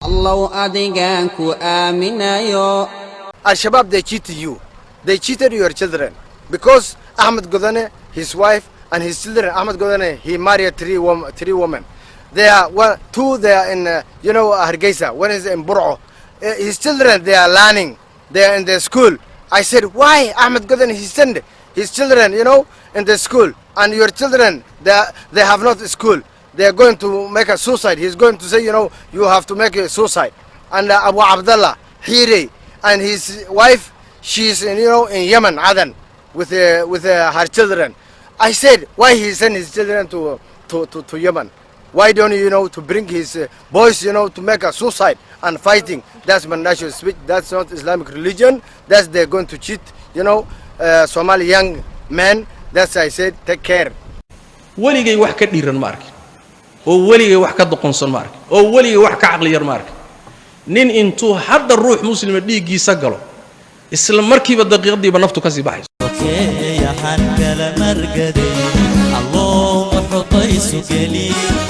الله أدينكو آمنا يو. Al-Shabaab, they cheated you. They cheated your children. Because Ahmed Godane, his wife, and his children, Ahmed Godane, he married three women. They are two. They are in, Hargeisa. One is in Bur'o. His children, they are learning. They are in the school. I said, why Ahmed Godane, he sent his children, in the school, and your children, they have not school. They are going to make a suicide. He's going to say, you have to make a suicide. And Abu Abdullah, Hiri, and his wife, she's in Yemen, Adan, with her children. I said, why he sent his children to Yemen? Why don't to bring his boys, to make a suicide and fighting? That's national speech. That's not Islamic religion. That's they're going to cheat, Somali young men. That's I said, take care. weligay wax ka dhiiran ma arkin oo weligay wax ka doqonsan ma arkin oo weligay wax ka aqli yar ma arkin nin intuu hadda ruux muslim dhiigiisa galo isla markiiba daqiiqadiiba naftu ka sii baxayso يا حنجل مرقدي اللهم حطيسو قليل